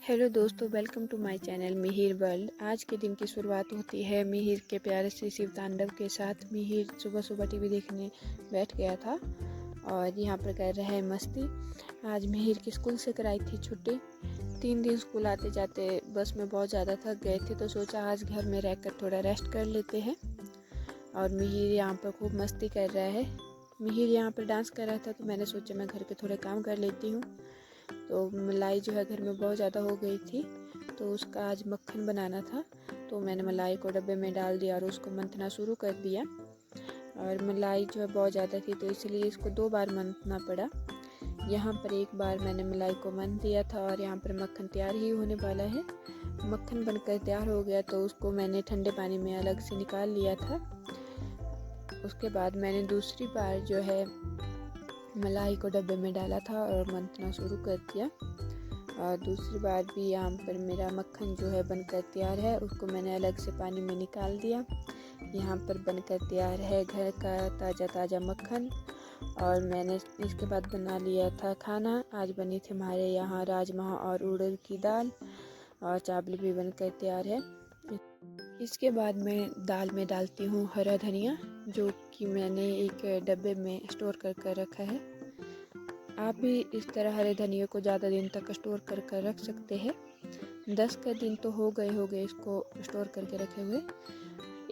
Hello दोस्तों, welcome to my channel Mihir world. आज के दिन की शुरुआत होती है मिहिर के प्यारे से शिव तांडव के साथ। मिहिर सुबह सुबह टीवी देखने बैठ गया था और यहाँ पर कर रहा है मस्ती। आज मिहिर की स्कूल से कराई थी छुट्टी। 3 दिन स्कूल आते जाते बस में बहुत ज़्यादा थक गए थे, तो सोचा आज घर में रहकर थोड़ा रेस्ट कर लेते हैं। और मिहिर यहाँ पर खूब मस्ती कर रहा है। मिहिर यहाँ पर डांस कर रहा था, तो मैंने सोचा मैं घर के थोड़े काम कर लेती हूँ। तो मलाई जो है घर में बहुत ज़्यादा हो गई थी, तो उसका आज मक्खन बनाना था। तो मैंने मलाई को डब्बे में डाल दिया और उसको मंथना शुरू कर दिया। और मलाई जो है बहुत ज़्यादा थी, तो इसलिए इसको 2 बार मंथना पड़ा। यहाँ पर एक बार मैंने मलाई को मंथ दिया था और यहाँ पर मक्खन तैयार ही होने वाला है। मक्खन बनकर तैयार हो गया, तो उसको मैंने ठंडे पानी में अलग से निकाल लिया था। उसके बाद मैंने दूसरी बार जो है मलाई को डब्बे में डाला था और मंथना शुरू कर दिया। और दूसरी बार भी यहाँ पर मेरा मक्खन जो है बनकर तैयार है, उसको मैंने अलग से पानी में निकाल दिया। यहाँ पर बनकर तैयार है घर का ताज़ा ताज़ा मक्खन। और मैंने इसके बाद बना लिया था खाना। आज बनी थी हमारे यहाँ राजमा और उड़द की दाल, और चावल भी बनकर तैयार है। इसके बाद मैं दाल में डालती हूँ हरा धनिया, जो कि मैंने एक डब्बे में स्टोर कर रखा है। आप भी इस तरह हरे धनिया को ज़्यादा दिन तक स्टोर कर रख सकते हैं। 10 का दिन तो हो गए इसको स्टोर करके रखे हुए।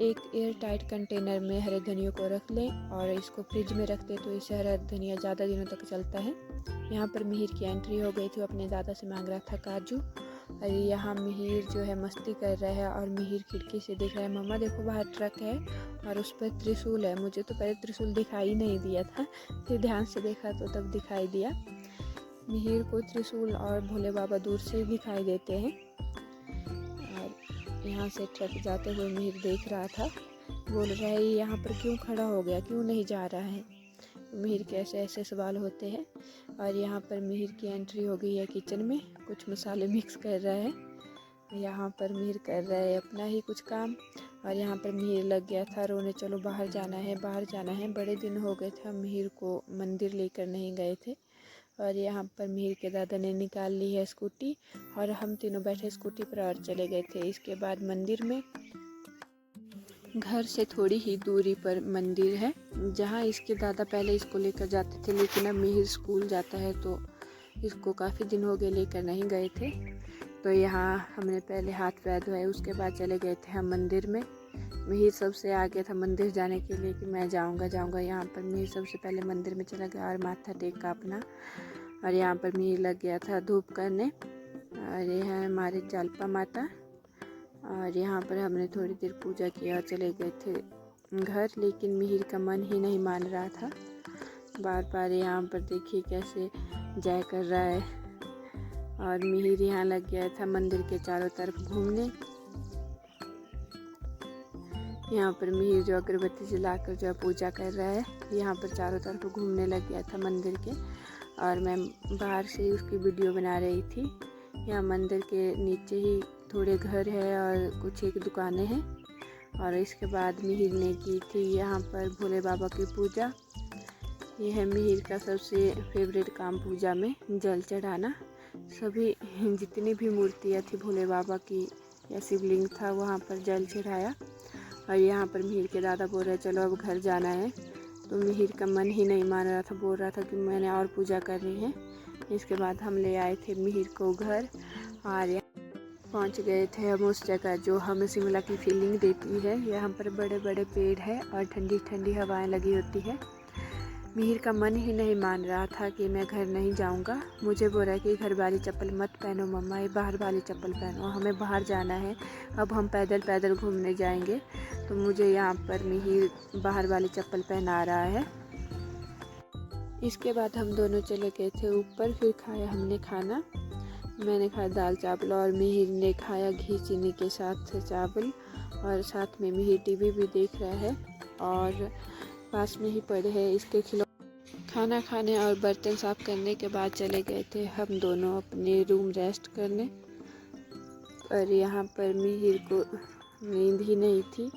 एक एयर टाइट कंटेनर में हरे धनिया को रख लें और इसको फ्रिज में रख दें, तो इससे हरा धनिया ज़्यादा दिनों तक चलता है। यहाँ पर मिहिर की एंट्री हो गई थी, अपने दादा से मांग रहा था काजू। और यहाँ मिहिर जो है मस्ती कर रहा है और मिहिर खिड़की से देख रहा है, मम्मा देखो बाहर ट्रक है और उस पर त्रिशूल है। मुझे तो पहले त्रिशूल दिखाई नहीं दिया था, फिर ध्यान से देखा तो तब दिखाई दिया। मिहिर को त्रिशूल और भोले बाबा दूर से दिखाई देते हैं। और यहाँ से ट्रक जाते हुए मिहिर देख रहा था, बोल रहा है यहाँ पर क्यों खड़ा हो गया, क्यों नहीं जा रहा है। मिहिर के ऐसे सवाल होते हैं। और यहाँ पर मिहिर की एंट्री हो गई है किचन में, कुछ मसाले मिक्स कर रहा है। यहाँ पर मिहिर कर रहा है अपना ही कुछ काम। और यहाँ पर मिहिर लग गया था रोने, चलो बाहर जाना है बाहर जाना है। बड़े दिन हो गए थे हम मिहिर को मंदिर लेकर नहीं गए थे। और यहाँ पर मिहिर के दादा ने निकाल ली है स्कूटी और हम तीनों बैठे स्कूटी पर और चले गए थे। इसके बाद मंदिर में, घर से थोड़ी ही दूरी पर मंदिर है, जहाँ इसके दादा पहले इसको लेकर जाते थे, लेकिन अब मिहिर स्कूल जाता है तो इसको काफ़ी दिन हो गए लेकर नहीं गए थे। तो यहाँ हमने पहले हाथ पैर धोए, उसके बाद चले गए थे हम मंदिर में। मिहिर सबसे आगे था मंदिर जाने के लिए कि मैं जाऊँगा। यहाँ पर मिहिर सबसे पहले मंदिर में चला गया और माथा टेका अपना। और यहाँ पर मिहिर लग गया था धूप करने। और ये है हमारे जालपा माता। और यहाँ पर हमने थोड़ी देर पूजा किया और चले गए थे घर, लेकिन मिहिर का मन ही नहीं मान रहा था। बार बार यहाँ पर देखिए कैसे जय कर रहा है। और मिहिर यहाँ लग गया था मंदिर के चारों तरफ घूमने। यहाँ पर मिहिर जो अगरबत्ती जलाकर जो पूजा कर रहा है, यहाँ पर चारों तरफ घूमने लग गया था मंदिर के। और मैं बाहर से उसकी वीडियो बना रही थी। यहाँ मंदिर के नीचे ही थोड़े घर है और कुछ एक दुकानें हैं। और इसके बाद मिहिर ने की थी यहाँ पर भोले बाबा की पूजा। ये है मिहिर का सबसे फेवरेट काम, पूजा में जल चढ़ाना। सभी जितनी भी मूर्तियाँ थी भोले बाबा की या शिवलिंग था, वहाँ पर जल चढ़ाया। और यहाँ पर मिहिर के दादा बोल रहे चलो अब घर जाना है, तो मिहिर का मन ही नहीं मान रहा था, बोल रहा था कि मैंने और पूजा करनी है। इसके बाद हम ले आए थे मिहिर को घर और पहुंच गए थे हम उस जगह जो हमें शिमला की फीलिंग देती है। यहाँ पर बड़े बड़े पेड़ है और ठंडी ठंडी हवाएं लगी होती है। मिहिर का मन ही नहीं मान रहा था कि मैं घर नहीं जाऊँगा। मुझे बोल रहा है कि घर वाली चप्पल मत पहनो मम्मा, ये बाहर वाली चप्पल पहनो, हमें बाहर जाना है, अब हम पैदल पैदल घूमने जाएंगे। तो मुझे यहाँ पर मिहिर बाहर वाली चप्पल पहना रहा है। इसके बाद हम दोनों चले गए थे ऊपर, फिर खाया हमने खाना। मैंने खाया दाल चावल और मिहिर ने खाया घी चीनी के साथ चावल। और साथ में मिहिर टीवी भी देख रहा है और पास में ही पड़े हैं इसके खिलौने। खाना खाने और बर्तन साफ करने के बाद चले गए थे हम दोनों अपने रूम रेस्ट करने। और यहाँ पर मिहिर को नींद ही नहीं थी।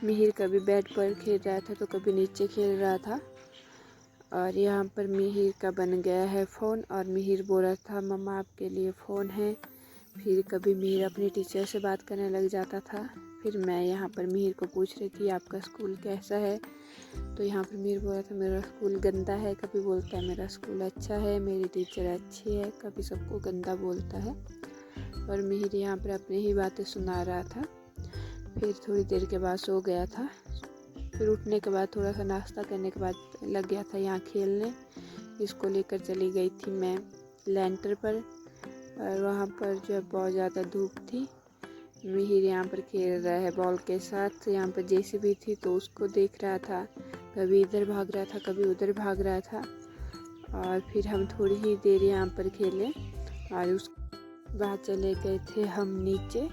मिहिर कभी बेड पर खेल रहा था तो कभी नीचे खेल रहा था। और यहाँ पर मिहिर का बन गया है फ़ोन और मिहिर बोल रहा था मम्मा आपके लिए फ़ोन है। फिर कभी मिहिर अपनी टीचर से बात करने लग जाता था। फिर मैं यहाँ पर मिहिर को पूछ रही थी आपका स्कूल कैसा है, तो यहाँ पर मिहिर बोल रहा था मेरा स्कूल गंदा है, कभी बोलता है मेरा स्कूल अच्छा है, मेरी टीचर अच्छी है, कभी सबको गंदा बोलता है। और मिहिर यहाँ पर अपनी ही बातें सुना रहा था। फिर थोड़ी देर के बाद सो गया था। फिर उठने के बाद थोड़ा सा नाश्ता करने के बाद लग गया था यहाँ खेलने। इसको लेकर चली गई थी मैं लेंटर पर और वहाँ पर जो है बहुत ज़्यादा धूप थी। मिहिर यहाँ पर खेल रहा है बॉल के साथ। यहाँ पर जेसीबी थी तो उसको देख रहा था, कभी इधर भाग रहा था कभी उधर भाग रहा था। और फिर हम थोड़ी ही देर यहाँ पर खेले और उस बाद चले गए थे हम नीचे।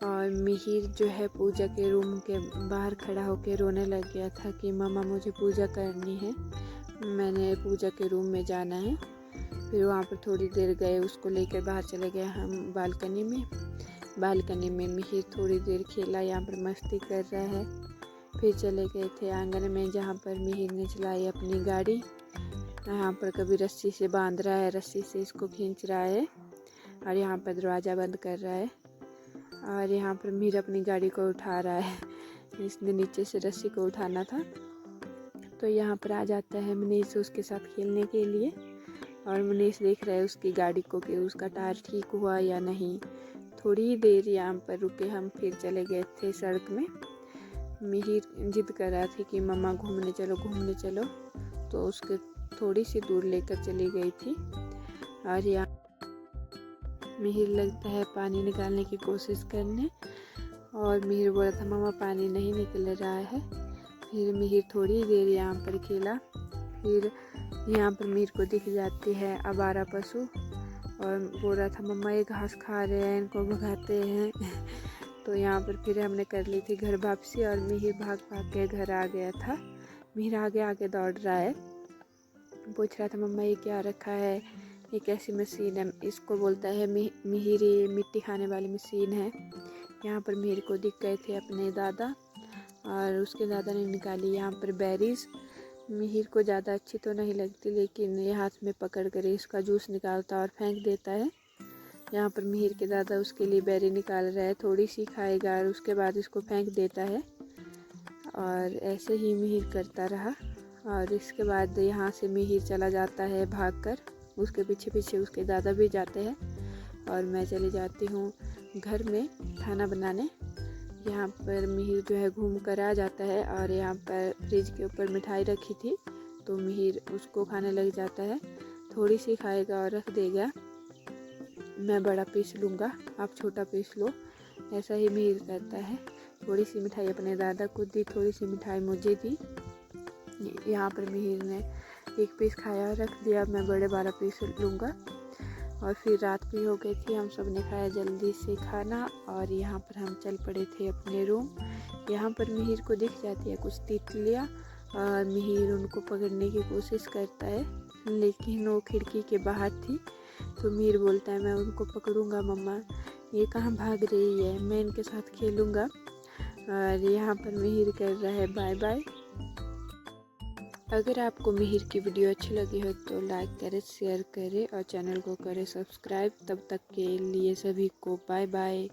और मिहिर जो है पूजा के रूम के बाहर खड़ा होकर रोने लग गया था कि मम्मा मुझे पूजा करनी है, मैंने पूजा के रूम में जाना है। फिर वहाँ पर थोड़ी देर गए, उसको लेकर बाहर चले गए हम बालकनी में मिहिर थोड़ी देर खेला, यहाँ पर मस्ती कर रहा है। फिर चले गए थे आंगन में जहाँ पर मिहिर ने चलाई अपनी गाड़ी। यहाँ पर कभी रस्सी से बांध रहा है, रस्सी से इसको खींच रहा है और यहाँ पर दरवाज़ा बंद कर रहा है। और यहाँ पर मिहिर अपनी गाड़ी को उठा रहा है, इसने नीचे से रस्सी को उठाना था। तो यहाँ पर आ जाता है मनीष उसके साथ खेलने के लिए और मनीष देख रहा है उसकी गाड़ी को कि उसका टायर ठीक हुआ या नहीं। थोड़ी ही देर यहाँ पर रुके हम, फिर चले गए थे सड़क में। मिहिर जिद कर रहा था कि मम्मा घूमने चलो, तो उसके थोड़ी सी दूर लेकर चली गई थी। और यहाँ मिहिर लगता है पानी निकालने की कोशिश करने और मिहिर बोला था मम्मा पानी नहीं निकल रहा है। फिर मिहिर थोड़ी देर यहाँ पर खेला। फिर यहाँ पर मिहिर को दिख जाती है आवारा पशु और बोल रहा था मम्मा ये घास खा रहे हैं, इनको भगाते हैं। तो यहाँ पर फिर हमने कर ली थी घर वापसी और मिहिर भाग के घर आ गया था। मिहिर आगे दौड़ रहा है, पूछ रहा था मम्मा ये क्या रखा है, ये कैसी मशीन है। इसको बोलता है मिहिर ये मिट्टी खाने वाली मशीन है। यहाँ पर मिहिर को दिख गए थे अपने दादा और उसके दादा ने निकाली यहाँ पर बेरीज। मिहिर को ज़्यादा अच्छी तो नहीं लगती, लेकिन ये हाथ में पकड़ कर इसका जूस निकालता और फेंक देता है। यहाँ पर मिहिर के दादा उसके लिए बेरी निकाल रहा है, थोड़ी सी खाएगा और उसके बाद इसको फेंक देता है। और ऐसे ही मिहिर करता रहा और इसके बाद यहाँ से मिहिर चला जाता है भागकर, उसके पीछे उसके दादा भी जाते हैं और मैं चली जाती हूँ घर में खाना बनाने। यहाँ पर मिहिर जो है घूम कर आ जाता है और यहाँ पर फ्रिज के ऊपर मिठाई रखी थी तो मिहिर उसको खाने लग जाता है। थोड़ी सी खाएगा और रख देगा, मैं बड़ा पीस लूँगा आप छोटा पीस लो, ऐसा ही मिहिर करता है। थोड़ी सी मिठाई अपने दादा को दी, थोड़ी सी मिठाई मुझे दी। यहाँ पर मिहिर ने एक पीस खाया रख दिया, मैं बड़े 12 पीस लूँगा। और फिर रात भी हो गई थी, हम सब ने खाया जल्दी से खाना और यहाँ पर हम चल पड़े थे अपने रूम। यहाँ पर मिहिर को दिख जाती है कुछ तितलियाँ और मिहिर उनको पकड़ने की कोशिश करता है, लेकिन वो खिड़की के बाहर थी। तो मिहिर बोलता है मैं उनको पकड़ूंगा मम्मा, ये कहाँ भाग रही है, मैं इनके साथ खेलूँगा। और यहाँ पर मिहिर कर रहा है बाय बाय। अगर आपको मिहिर की वीडियो अच्छी लगी हो तो लाइक करें, शेयर करें और चैनल को करें सब्सक्राइब। तब तक के लिए सभी को बाय बाय।